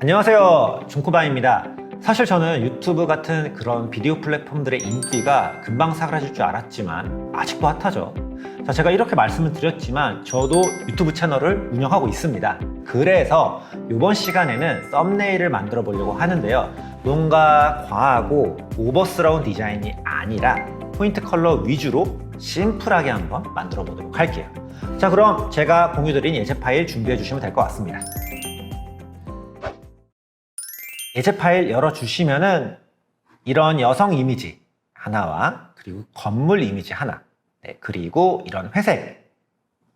안녕하세요, 중코바입니다. 사실 저는 유튜브 같은 그런 비디오 플랫폼들의 인기가 금방 사라질 줄 알았지만 아직도 핫하죠. 자, 제가 이렇게 말씀을 드렸지만 저도 유튜브 채널을 운영하고 있습니다. 그래서 이번 시간에는 썸네일을 만들어 보려고 하는데요. 뭔가 과하고 오버스러운 디자인이 아니라 포인트 컬러 위주로 심플하게 한번 만들어 보도록 할게요. 자, 그럼 제가 공유드린 예제 파일 준비해 주시면 될 것 같습니다. 예제 파일 열어주시면은 이런 여성 이미지 하나와 그리고 건물 이미지 하나, 그리고 이런 회색,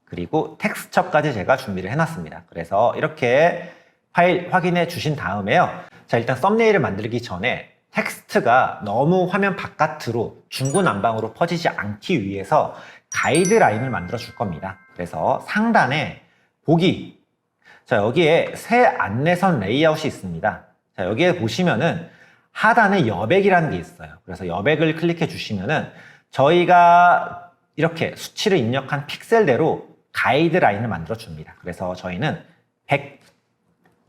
그리고 텍스처까지 제가 준비를 해놨습니다. 그래서 이렇게 파일 확인해 주신 다음에요. 자, 일단 썸네일을 만들기 전에 텍스트가 너무 화면 바깥으로 중구난방으로 퍼지지 않기 위해서 가이드라인을 만들어 줄 겁니다. 그래서 상단에 보기, 자, 여기에 새 안내선 레이아웃이 있습니다. 자, 여기에 보시면은 하단에 여백이라는 게 있어요. 그래서 여백을 클릭해 주시면은 저희가 이렇게 수치를 입력한 픽셀대로 가이드라인을 만들어 줍니다. 그래서 저희는 100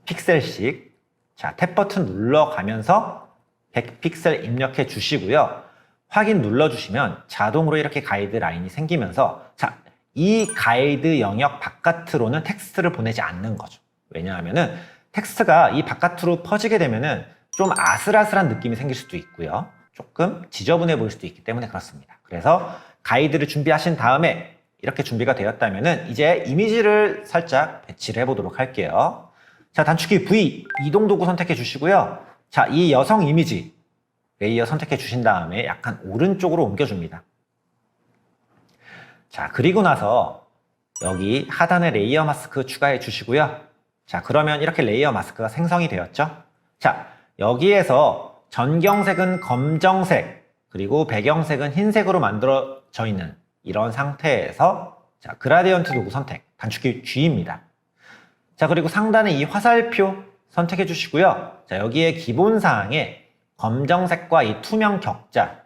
픽셀씩, 자, 탭 버튼 눌러가면서 100 픽셀 입력해 주시고요. 확인 눌러주시면 자동으로 이렇게 가이드라인이 생기면서, 자, 이 가이드 영역 바깥으로는 텍스트를 보내지 않는 거죠. 왜냐하면은 텍스트가 이 바깥으로 퍼지게 되면은 좀 아슬아슬한 느낌이 생길 수도 있고요. 조금 지저분해 보일 수도 있기 때문에 그렇습니다. 그래서 가이드를 준비하신 다음에 이렇게 준비가 되었다면은 이제 이미지를 살짝 배치를 해보도록 할게요. 자, 단축키 V, 이동 도구 선택해 주시고요. 자, 이 여성 이미지 레이어 선택해 주신 다음에 약간 오른쪽으로 옮겨줍니다. 자, 그리고 나서 여기 하단에 레이어 마스크 추가해 주시고요. 자, 그러면 이렇게 레이어 마스크가 생성이 되었죠? 자, 여기에서 전경색은 검정색, 그리고 배경색은 흰색으로 만들어져 있는 이런 상태에서, 자, 그라디언트 도구 선택, 단축키 G입니다. 자, 그리고 상단에 이 화살표 선택해 주시고요. 자, 여기에 기본사항에 검정색과 이 투명 격자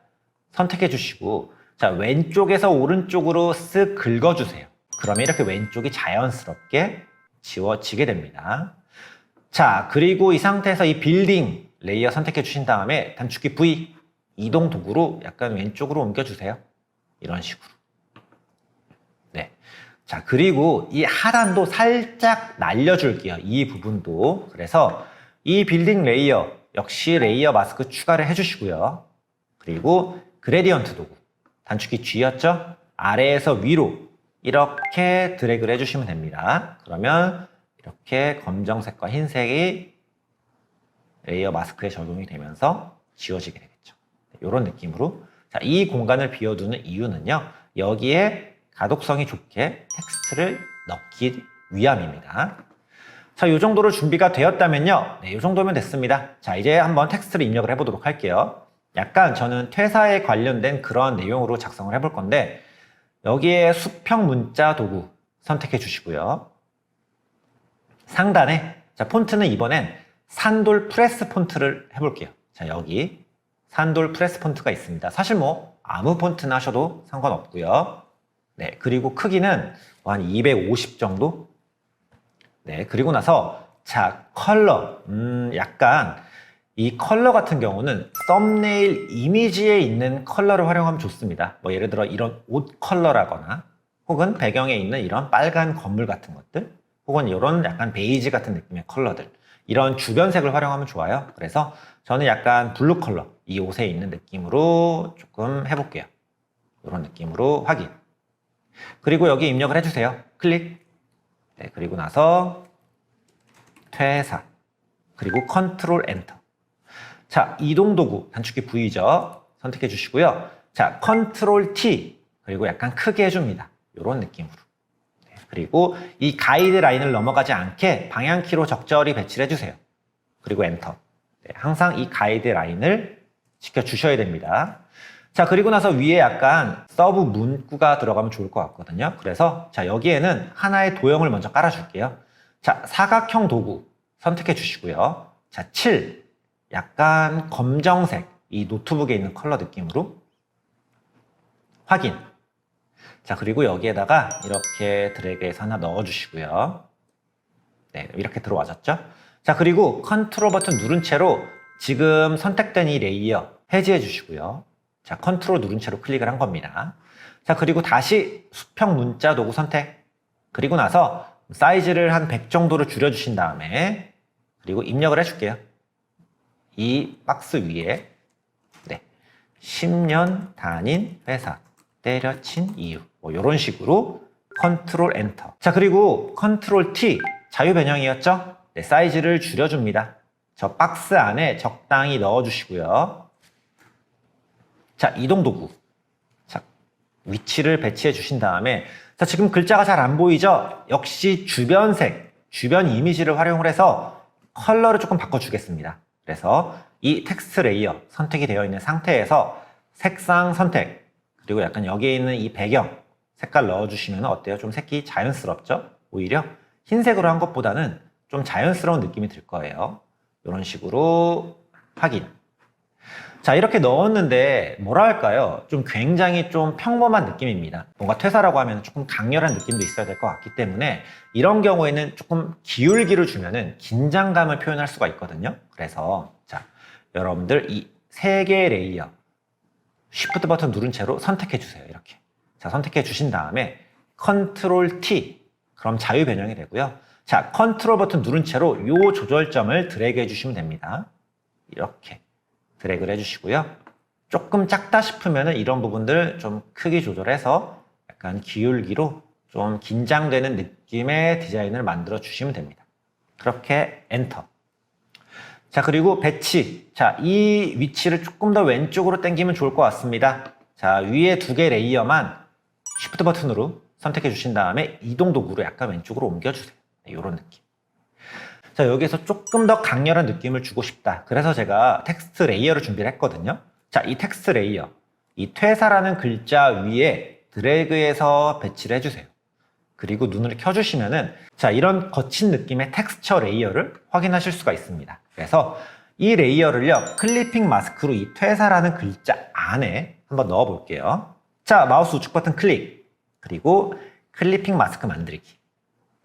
선택해 주시고, 자, 왼쪽에서 오른쪽으로 쓱 긁어주세요. 그러면 이렇게 왼쪽이 자연스럽게 지워지게 됩니다. 자, 그리고 이 상태에서 이 빌딩 레이어 선택해 주신 다음에 단축키 V, 이동 도구로 약간 왼쪽으로 옮겨주세요. 이런 식으로. 네. 자, 그리고 이 하단도 살짝 날려줄게요. 이 부분도. 그래서 이 빌딩 레이어 역시 레이어 마스크 추가를 해주시고요. 그리고 그레디언트 도구, 단축키 G였죠? 아래에서 위로 이렇게 드래그를 해주시면 됩니다. 그러면 이렇게 검정색과 흰색이 레이어 마스크에 적용이 되면서 지워지게 되겠죠. 이런 느낌으로. 자, 이 공간을 비워두는 이유는요. 여기에 가독성이 좋게 텍스트를 넣기 위함입니다. 자, 이 정도로 준비가 되었다면요. 네, 이 정도면 됐습니다. 자, 이제 한번 텍스트를 입력을 해보도록 할게요. 약간 저는 퇴사에 관련된 그런 내용으로 작성을 해볼 건데, 여기에 수평 문자 도구 선택해 주시고요. 상단에, 자, 폰트는 이번엔 산돌 프레스 폰트를 해볼게요. 자, 여기 산돌 프레스 폰트가 있습니다. 사실 뭐 아무 폰트나 하셔도 상관없고요. 네, 그리고 크기는 한 250 정도. 네, 그리고 나서, 자, 컬러, 약간 이 컬러 같은 경우는 썸네일 이미지에 있는 컬러를 활용하면 좋습니다. 뭐 예를 들어 이런 옷 컬러라거나 혹은 배경에 있는 이런 빨간 건물 같은 것들, 혹은 이런 약간 베이지 같은 느낌의 컬러들, 이런 주변색을 활용하면 좋아요. 그래서 저는 약간 블루 컬러, 이 옷에 있는 느낌으로 조금 해볼게요. 이런 느낌으로 확인. 그리고 여기 입력을 해주세요. 클릭. 네, 그리고 나서 퇴사, 그리고 컨트롤 엔터. 자, 이동 도구, 단축키 V죠. 선택해 주시고요. 자, 컨트롤 T, 그리고 약간 크게 해줍니다. 이런 느낌으로. 네, 그리고 이 가이드라인을 넘어가지 않게 방향키로 적절히 배치를 해주세요. 그리고 엔터. 네, 항상 이 가이드라인을 지켜주셔야 됩니다. 자, 그리고 나서 위에 약간 서브 문구가 들어가면 좋을 것 같거든요. 그래서 자, 여기에는 하나의 도형을 먼저 깔아줄게요. 자, 사각형 도구 선택해 주시고요. 자, 7. 약간 검정색, 이 노트북에 있는 컬러 느낌으로 확인. 자, 그리고 여기에다가 이렇게 드래그해서 하나 넣어주시고요. 네, 이렇게 들어와졌죠? 자, 그리고 컨트롤 버튼 누른 채로 지금 선택된 이 레이어 해지해 주시고요. 자, 컨트롤 누른 채로 클릭을 한 겁니다. 자, 그리고 다시 수평 문자 도구 선택. 그리고 나서 사이즈를 한 100 정도로 줄여주신 다음에 그리고 입력을 해줄게요. 이 박스 위에 10년 다닌 회사 때려친 이유 뭐 이런 식으로 컨트롤 엔터. 자, 그리고 컨트롤 T 자유 변형이었죠? 사이즈를 줄여줍니다. 저 박스 안에 적당히 넣어주시고요. 자, 이동 도구. 자, 위치를 배치해 주신 다음에 자, 지금 글자가 잘 안 보이죠? 역시 주변색, 주변 이미지를 활용을 해서 컬러를 조금 바꿔주겠습니다. 그래서 이 텍스트 레이어 선택이 되어 있는 상태에서 색상 선택, 그리고 약간 여기에 있는 이 배경 색깔 넣어주시면 어때요? 좀 색이 자연스럽죠? 오히려 흰색으로 한 것보다는 좀 자연스러운 느낌이 들 거예요. 이런 식으로 확인. 자, 이렇게 넣었는데 뭐라 할까요? 좀 굉장히 좀 평범한 느낌입니다. 뭔가 퇴사라고 하면 조금 강렬한 느낌도 있어야 될 것 같기 때문에 이런 경우에는 조금 기울기를 주면은 긴장감을 표현할 수가 있거든요. 그래서 자, 여러분들 이 세 개의 레이어 Shift 버튼 누른 채로 선택해 주세요. 이렇게. 자, 선택해 주신 다음에 컨트롤 T. 그럼 자유 변형이 되고요. 자, 컨트롤 버튼 누른 채로 이 조절점을 드래그 해주시면 됩니다. 이렇게 드래그를 해주시고요. 조금 작다 싶으면 이런 부분들 좀 크기 조절해서 약간 기울기로 좀 긴장되는 느낌의 디자인을 만들어 주시면 됩니다. 그렇게 엔터. 자, 그리고 배치. 자, 이 위치를 조금 더 왼쪽으로 당기면 좋을 것 같습니다. 자, 위에 두 개 레이어만 Shift 버튼으로 선택해 주신 다음에 이동 도구로 약간 왼쪽으로 옮겨주세요. 이런 느낌. 자, 여기서 조금 더 강렬한 느낌을 주고 싶다. 그래서 제가 텍스트 레이어를 준비를 했거든요. 자, 이 텍스트 레이어, 이 퇴사라는 글자 위에 드래그해서 배치를 해주세요. 그리고 눈을 켜주시면은 자, 이런 거친 느낌의 텍스처 레이어를 확인하실 수가 있습니다. 그래서 이 레이어를요, 클리핑 마스크로 이 퇴사라는 글자 안에 한번 넣어 볼게요. 자, 마우스 우측 버튼 클릭. 그리고 클리핑 마스크 만들기.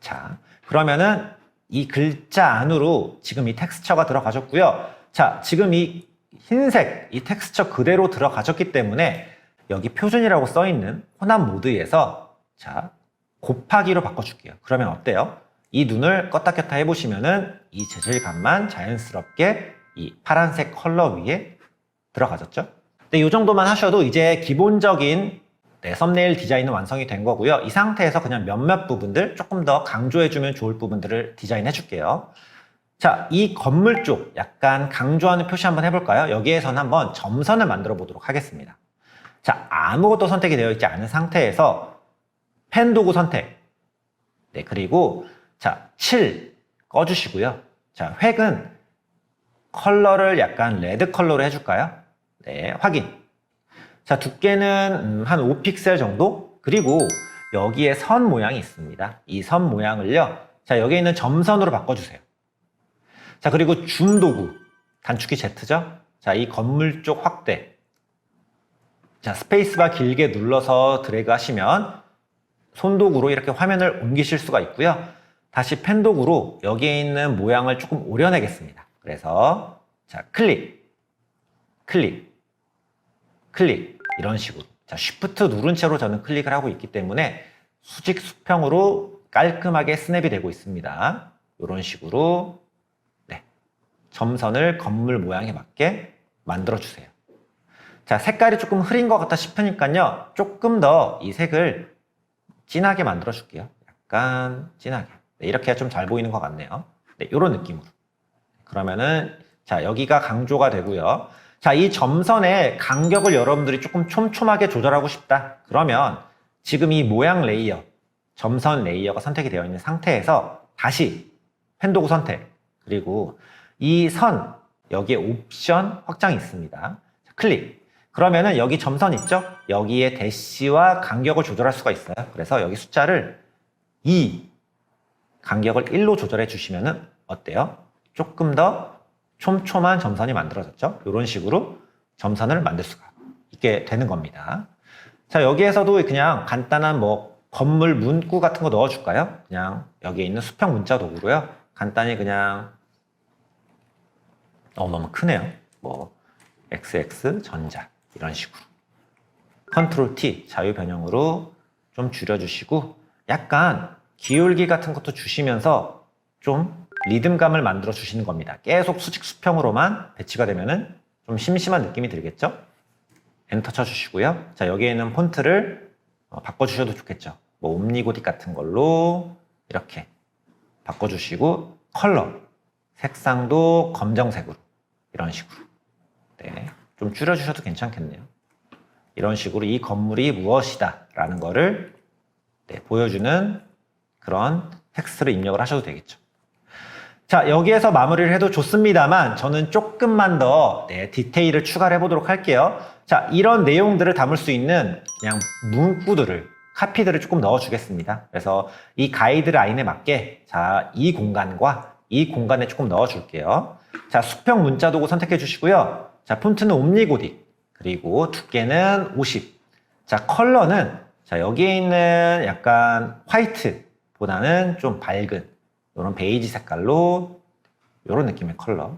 자, 그러면은 이 글자 안으로 지금 이 텍스처가 들어가셨고요. 자, 지금 이 흰색 이 텍스처 그대로 들어가셨기 때문에 여기 표준이라고 써있는 혼합 모드에서 자, 곱하기로 바꿔줄게요. 그러면 어때요? 이 눈을 껐다 켰다 해보시면은 이 재질감만 자연스럽게 이 파란색 컬러 위에 들어가졌죠? 근데 이 정도만 하셔도 이제 기본적인 썸네일 디자인은 완성이 된 거고요. 이 상태에서 그냥 몇몇 부분들 조금 더 강조해주면 좋을 부분들을 디자인해 줄게요. 자, 이 건물 쪽 약간 강조하는 표시 한번 해볼까요? 여기에서는 한번 점선을 만들어 보도록 하겠습니다. 자, 아무것도 선택이 되어 있지 않은 상태에서 펜 도구 선택. 네, 그리고 자, 7 꺼주시고요. 자, 획은 컬러를 약간 레드 컬러로 해줄까요? 네, 확인. 자, 두께는 한 5픽셀 정도? 그리고 여기에 선 모양이 있습니다. 이 선 모양을요. 자, 여기에 있는 점선으로 바꿔주세요. 자, 그리고 줌 도구. 단축키 Z죠? 자, 이 건물 쪽 확대. 자, 스페이스바 길게 눌러서 드래그 하시면 손도구로 이렇게 화면을 옮기실 수가 있고요. 다시 펜 도구로 여기에 있는 모양을 조금 오려내겠습니다. 그래서 자, 클릭, 클릭, 클릭 이런 식으로. 자, Shift 누른 채로 저는 클릭을 하고 있기 때문에 수직 수평으로 깔끔하게 스냅이 되고 있습니다. 이런 식으로 네, 점선을 건물 모양에 맞게 만들어 주세요. 자, 색깔이 조금 흐린 것 같다 싶으니까요. 조금 더 이 색을 진하게 만들어 줄게요. 약간 진하게. 네, 이렇게 해야 좀 잘 보이는 것 같네요. 네, 이런 느낌으로. 그러면은 자, 여기가 강조가 되고요. 자, 이 점선의 간격을 여러분들이 조금 촘촘하게 조절하고 싶다. 그러면 지금 이 모양 레이어, 점선 레이어가 선택이 되어 있는 상태에서 다시 펜 도구 선택. 그리고 이 선, 여기에 옵션 확장이 있습니다. 자, 클릭. 그러면은 여기 점선 있죠? 여기에 대시와 간격을 조절할 수가 있어요. 그래서 여기 숫자를 2, 간격을 1로 조절해 주시면은 어때요? 조금 더 촘촘한 점선이 만들어졌죠? 이런 식으로 점선을 만들 수가 있게 되는 겁니다. 자, 여기에서도 그냥 간단한 뭐 건물 문구 같은 거 넣어줄까요? 그냥 여기에 있는 수평 문자 도구로요. 간단히 그냥 너무 크네요. 뭐 XX 전자 이런 식으로. 컨트롤 T 자유 변형으로 좀 줄여주시고 약간 기울기 같은 것도 주시면서 좀 리듬감을 만들어 주시는 겁니다. 계속 수직 수평으로만 배치가 되면은 좀 심심한 느낌이 들겠죠? 엔터 쳐주시고요. 자, 여기에 있는 폰트를 바꿔주셔도 좋겠죠. 뭐 옴니고딕 같은 걸로 이렇게 바꿔주시고 컬러, 색상도 검정색으로 이런 식으로 네, 좀 줄여주셔도 괜찮겠네요. 이런 식으로 이 건물이 무엇이다 라는 거를 보여주는 그런 텍스트를 입력을 하셔도 되겠죠. 자, 여기에서 마무리를 해도 좋습니다만 저는 조금만 더 디테일을 추가를 해보도록 할게요. 자, 이런 내용들을 담을 수 있는 그냥 문구들을 카피들을 조금 넣어주겠습니다. 그래서 이 가이드라인에 맞게 자, 이 공간과 이 공간에 조금 넣어줄게요. 자, 수평 문자 도구 선택해 주시고요. 자, 폰트는 옴니고딕 그리고 두께는 50. 자, 컬러는 자, 여기에 있는 약간 화이트보다는 좀 밝은 이런 베이지 색깔로 이런 느낌의 컬러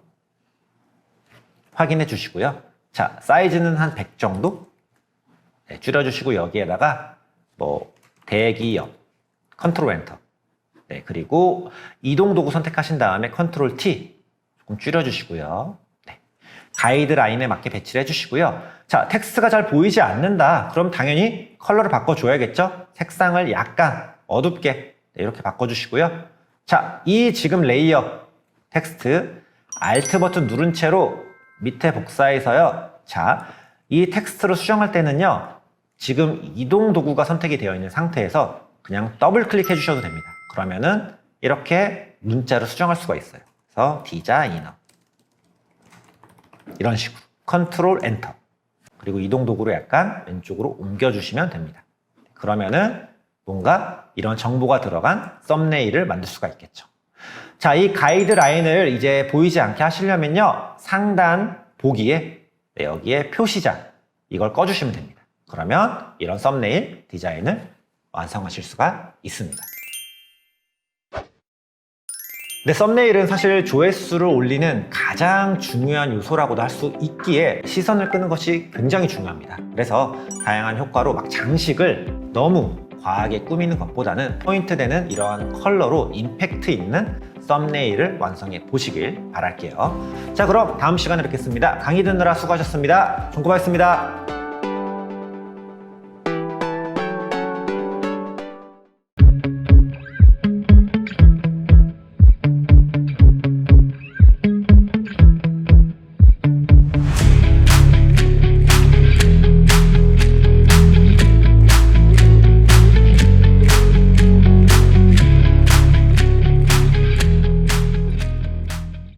확인해 주시고요. 자, 사이즈는 한 100 정도 줄여주시고 여기에다가 뭐 대기업 컨트롤 엔터 그리고 이동 도구 선택하신 다음에 컨트롤 T 조금 줄여주시고요. 가이드라인에 맞게 배치를 해주시고요. 자, 텍스트가 잘 보이지 않는다. 그럼 당연히 컬러를 바꿔줘야겠죠? 색상을 약간 어둡게 이렇게 바꿔주시고요. 자, 이 지금 레이어 텍스트 Alt 버튼 누른 채로 밑에 복사해서요. 자, 이 텍스트로 수정할 때는요. 지금 이동 도구가 선택이 되어 있는 상태에서 그냥 더블 클릭해 주셔도 됩니다. 그러면은 이렇게 문자로 수정할 수가 있어요. 그래서 디자이너 이런 식으로 컨트롤 엔터 그리고 이동 도구로 약간 왼쪽으로 옮겨주시면 됩니다. 그러면은 뭔가 이런 정보가 들어간 썸네일을 만들 수가 있겠죠. 자, 이 가이드라인을 이제 보이지 않게 하시려면요. 상단 보기에 여기에 표시자 이걸 꺼주시면 됩니다. 그러면 이런 썸네일 디자인을 완성하실 수가 있습니다. 근데 썸네일은 사실 조회수를 올리는 가장 중요한 요소라고도 할 수 있기에 시선을 끄는 것이 굉장히 중요합니다. 그래서 다양한 효과로 막 장식을 너무 과하게 꾸미는 것보다는 포인트 되는 이러한 컬러로 임팩트 있는 썸네일을 완성해 보시길 바랄게요. 자, 그럼 다음 시간에 뵙겠습니다. 강의 듣느라 수고하셨습니다. 종구바였습니다.